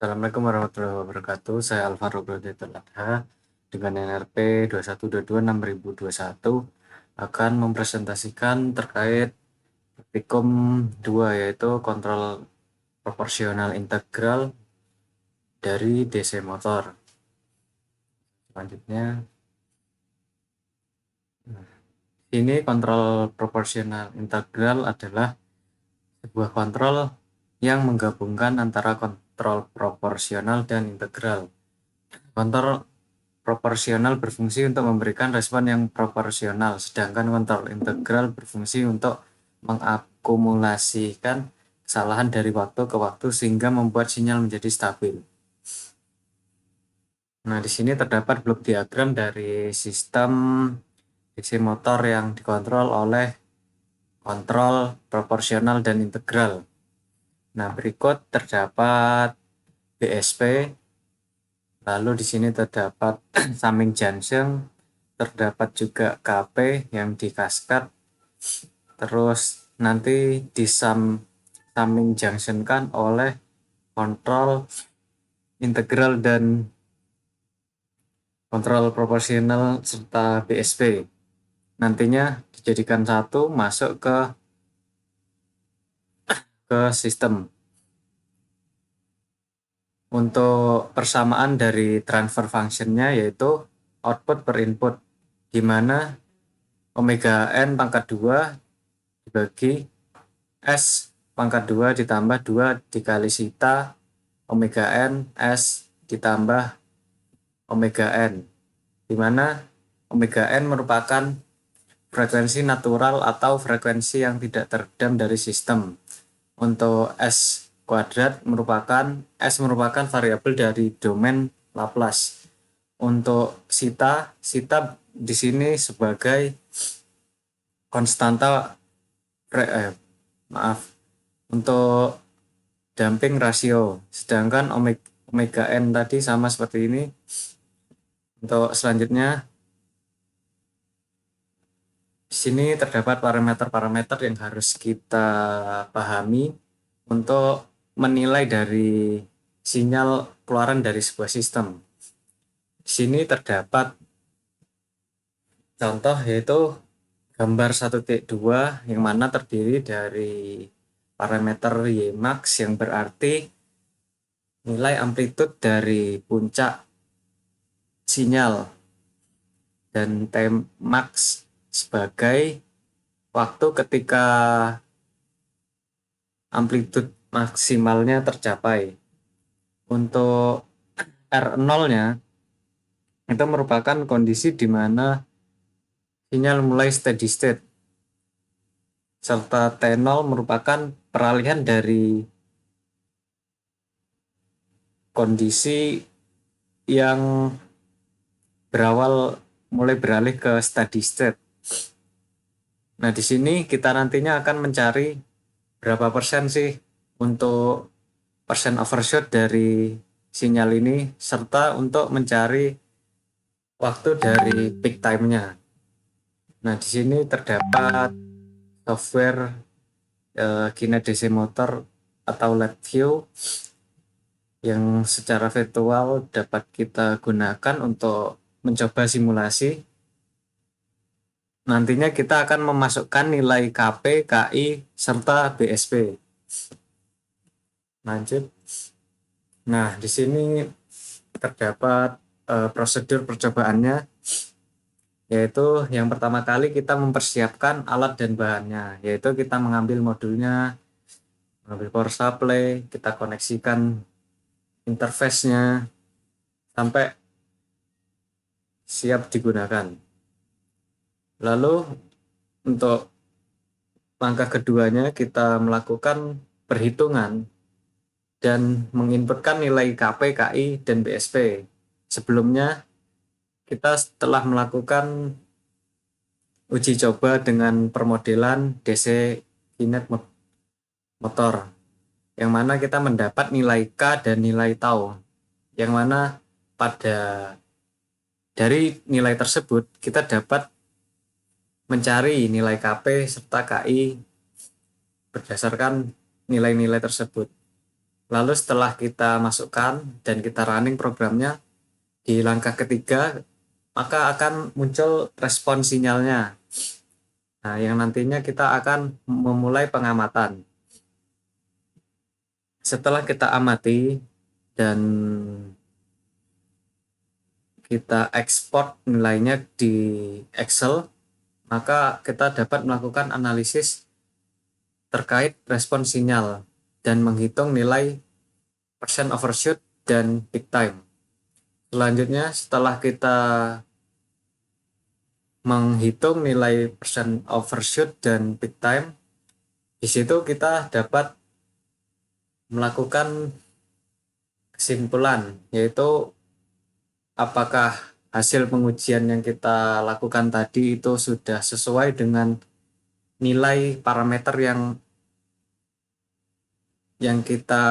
Assalamualaikum warahmatullahi wabarakatuh. Saya Alvaro Brodetul Adha dengan NRP 2122/6021 akan mempresentasikan terkait praktikum 2 yaitu kontrol proporsional integral dari DC motor. Selanjutnya, ini kontrol proporsional integral adalah sebuah kontrol yang menggabungkan antara kontrol proporsional dan integral. Kontrol proporsional berfungsi untuk memberikan respon yang proporsional, sedangkan kontrol integral berfungsi untuk mengakumulasikan kesalahan dari waktu ke waktu sehingga membuat sinyal menjadi stabil. Nah, di sini terdapat blok diagram dari sistem DC motor yang dikontrol oleh kontrol proporsional dan integral. Nah, berikut terdapat BSP, lalu di sini terdapat summing junction, terdapat juga KP yang dikaskat, terus nanti summing junction kan oleh kontrol integral dan kontrol proporsional serta BSP. Nantinya dijadikan satu masuk ke sistem. Untuk persamaan dari transfer functionnya yaitu output per input, di mana omega n pangkat 2 dibagi S pangkat 2 ditambah 2 dikali sita omega n S ditambah omega n, di mana omega n merupakan frekuensi natural atau frekuensi yang tidak teredam dari sistem. Untuk S kuadrat merupakan variabel dari domain Laplace. Untuk sita di sini sebagai konstanta untuk damping rasio, sedangkan omega n tadi sama seperti ini. Untuk selanjutnya, di sini terdapat parameter-parameter yang harus kita pahami untuk menilai dari sinyal keluaran dari sebuah sistem. Di sini terdapat contoh yaitu gambar 1.2 yang mana terdiri dari parameter Ymax yang berarti nilai amplitude dari puncak sinyal, dan Tmax sebagai waktu ketika amplitude maksimalnya tercapai. Untuk R0-nya itu merupakan kondisi di mana sinyal mulai steady state, serta T0 merupakan peralihan dari kondisi yang berawal mulai beralih ke steady state. Nah, di sini kita nantinya akan mencari berapa persen sih untuk persen overshoot dari sinyal ini, serta untuk mencari waktu dari peak time-nya. Nah, di sini terdapat software Kinet DC Motor atau LabVIEW yang secara virtual dapat kita gunakan untuk mencoba simulasi. Nantinya kita akan memasukkan nilai KP, KI, serta BSP. Lanjut. Nah, di sini terdapat prosedur percobaannya, yaitu yang pertama kali kita mempersiapkan alat dan bahannya, yaitu kita mengambil modulnya, mengambil power supply, kita koneksikan interface-nya sampai siap digunakan. Lalu untuk langkah keduanya kita melakukan perhitungan dan menginputkan nilai KP, KI, dan BSP. Sebelumnya kita setelah melakukan uji coba dengan permodelan DC Kinet motor, yang mana kita mendapat nilai K dan nilai tau, yang mana dari nilai tersebut kita dapat mencari nilai KP serta KI berdasarkan nilai-nilai tersebut. Lalu setelah kita masukkan dan kita running programnya di langkah ketiga, maka akan muncul respon sinyalnya. Nah, yang nantinya kita akan memulai pengamatan. Setelah kita amati dan kita ekspor nilainya di Excel, maka kita dapat melakukan analisis terkait respon sinyal dan menghitung nilai percent overshoot dan peak time. Selanjutnya, setelah kita menghitung nilai percent overshoot dan peak time, di situ kita dapat melakukan kesimpulan, yaitu apakah hasil pengujian yang kita lakukan tadi itu sudah sesuai dengan nilai parameter yang kita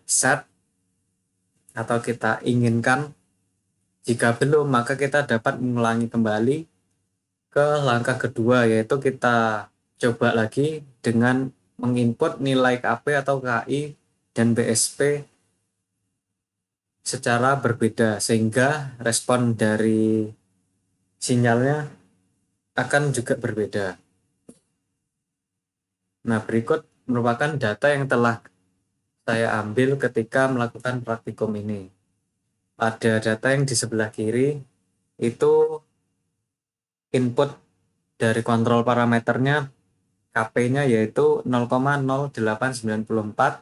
set atau kita inginkan. Jika belum, maka kita dapat mengulangi kembali ke langkah kedua, yaitu kita coba lagi dengan menginput nilai KP atau KI dan BSP secara berbeda, sehingga respon dari sinyalnya akan juga berbeda. Nah, berikut merupakan data yang telah saya ambil ketika melakukan praktikum ini. Pada data yang di sebelah kiri itu input dari kontrol parameternya, KP-nya yaitu 0,0894,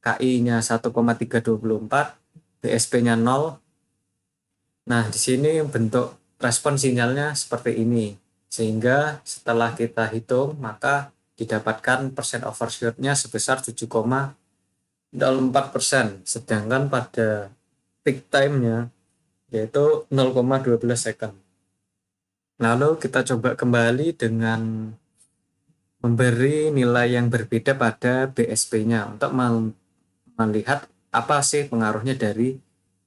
KI-nya 1,324, BSP-nya 0. Nah, di sini bentuk respon sinyalnya seperti ini. Sehingga setelah kita hitung, maka didapatkan persen overshoot-nya sebesar 7,04%. Sedangkan pada peak time-nya yaitu 0,12 second. Lalu kita coba kembali dengan memberi nilai yang berbeda pada BSP-nya untuk melihat apa sih pengaruhnya dari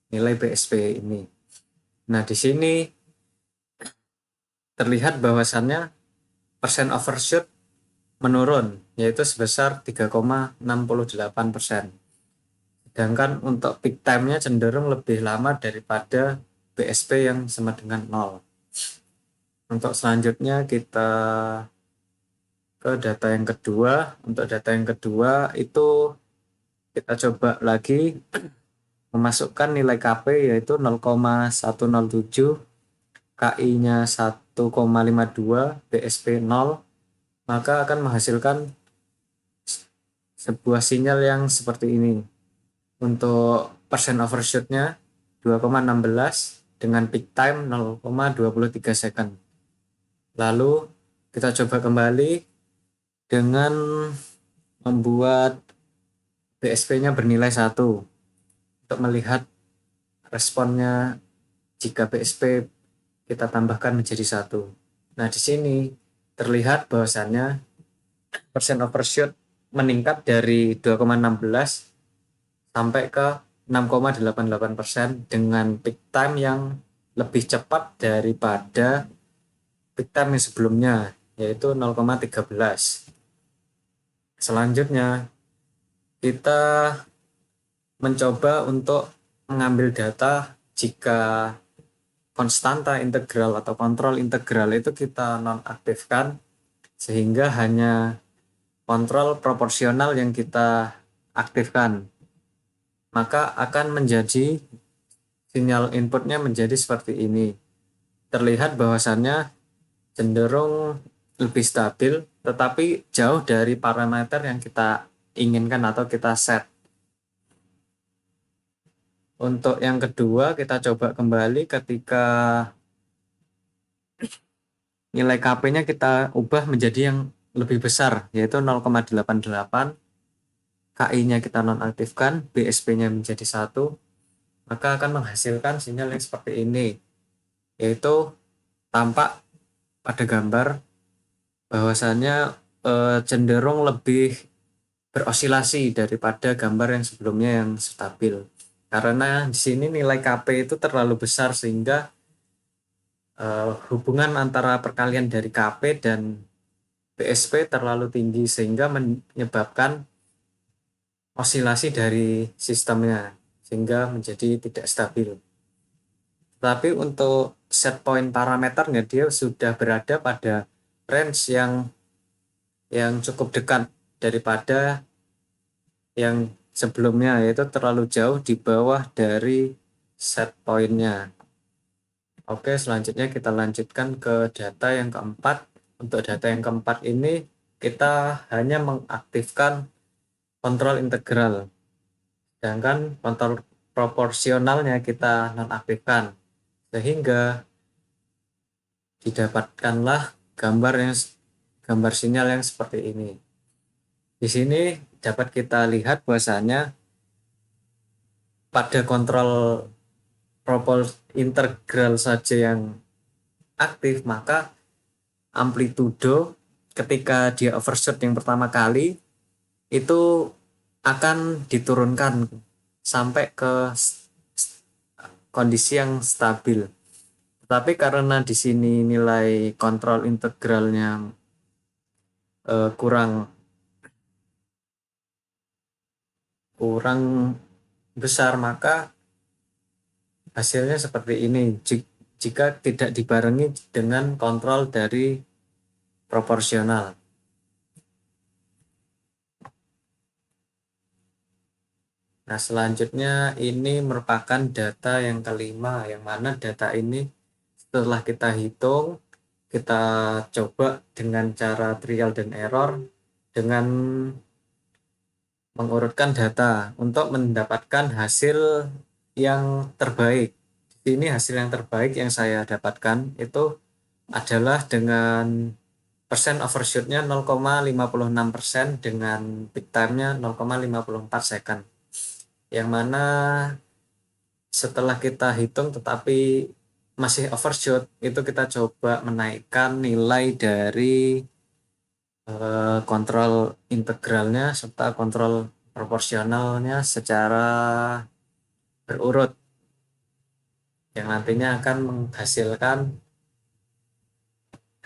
nilai BSP ini. Nah, di sini terlihat bahwasannya persen overshoot menurun, yaitu sebesar 3,68%. Sedangkan untuk peak time-nya cenderung lebih lama daripada BSP yang sama dengan 0. Untuk selanjutnya kita ke data yang kedua. Untuk data yang kedua itu kita coba lagi memasukkan nilai KP yaitu 0,107, KI-nya 1,52, BSP 0, maka akan menghasilkan sebuah sinyal yang seperti ini. Untuk persen overshoot-nya 2,16 dengan peak time 0,23 second. Lalu kita coba kembali dengan membuat BSP-nya bernilai 1 untuk melihat responnya jika BSP kita tambahkan menjadi 1. Nah, di sini terlihat bahwasannya persen overshoot meningkat dari 2,16 sampai ke 6,88% dengan peak time yang lebih cepat daripada peak time yang sebelumnya, yaitu 0,13. Selanjutnya kita mencoba untuk mengambil data jika konstanta integral atau kontrol integral itu kita nonaktifkan, sehingga hanya kontrol proporsional yang kita aktifkan, maka akan menjadi sinyal inputnya menjadi seperti ini. Terlihat bahwasannya cenderung lebih stabil, tetapi jauh dari parameter yang kita inginkan atau kita set. Untuk yang kedua, kita coba kembali ketika nilai KP-nya kita ubah menjadi yang lebih besar, yaitu 0,88, KI-nya kita nonaktifkan, BSP-nya menjadi 1, maka akan menghasilkan sinyal yang seperti ini, yaitu tampak pada gambar bahwasannya cenderung lebih berosilasi daripada gambar yang sebelumnya yang stabil. Karena di sini nilai KP itu terlalu besar sehingga hubungan antara perkalian dari KP dan BSP terlalu tinggi sehingga menyebabkan osilasi dari sistemnya sehingga menjadi tidak stabil. Tapi untuk set point parameternya dia sudah berada pada range yang cukup dekat daripada yang sebelumnya, yaitu terlalu jauh di bawah dari set pointnya. Oke, selanjutnya kita lanjutkan ke data yang keempat. Untuk data yang keempat ini kita hanya mengaktifkan kontrol integral, sedangkan kontrol proporsionalnya kita nonaktifkan, sehingga didapatkanlah gambar sinyal yang seperti ini. Di sini dapat kita lihat bahwasanya pada kontrol integral saja yang aktif, maka amplitudo ketika dia overshoot yang pertama kali itu akan diturunkan sampai ke kondisi yang stabil. Tetapi karena di sini nilai kontrol integralnya kurang besar, maka hasilnya seperti ini jika tidak dibarengi dengan kontrol dari proporsional. Nah, selanjutnya ini merupakan data yang kelima, yang mana data ini setelah kita hitung, kita coba dengan cara trial dan error dengan mengurutkan data untuk mendapatkan hasil yang terbaik. Di sini hasil yang terbaik yang saya dapatkan itu adalah dengan persen overshootnya 0,56% dengan peak time-nya 0,54 second. Yang mana setelah kita hitung tetapi masih overshoot, itu kita coba menaikkan nilai dari kontrol integralnya serta kontrol proporsionalnya secara berurut, yang nantinya akan menghasilkan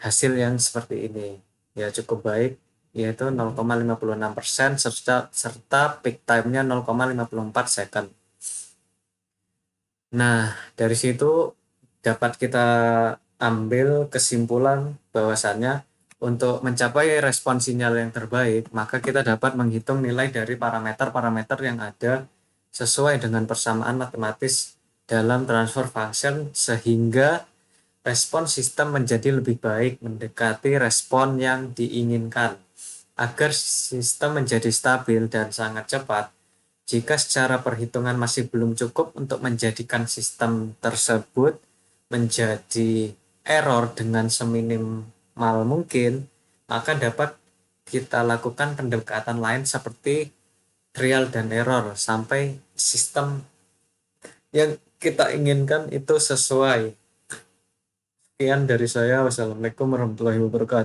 hasil yang seperti ini. Ya, cukup baik, yaitu 0,56% serta peak time-nya 0,54 second. Nah, dari situ dapat kita ambil kesimpulan bahwasannya untuk mencapai respon sinyal yang terbaik, maka kita dapat menghitung nilai dari parameter-parameter yang ada sesuai dengan persamaan matematis dalam transfer function, sehingga respon sistem menjadi lebih baik mendekati respon yang diinginkan. Agar sistem menjadi stabil dan sangat cepat, jika secara perhitungan masih belum cukup untuk menjadikan sistem tersebut menjadi error dengan seminimal mungkin, maka dapat kita lakukan pendekatan lain seperti trial dan error sampai sistem yang kita inginkan itu sesuai. Sekian dari saya. Wassalamualaikum warahmatullahi wabarakatuh.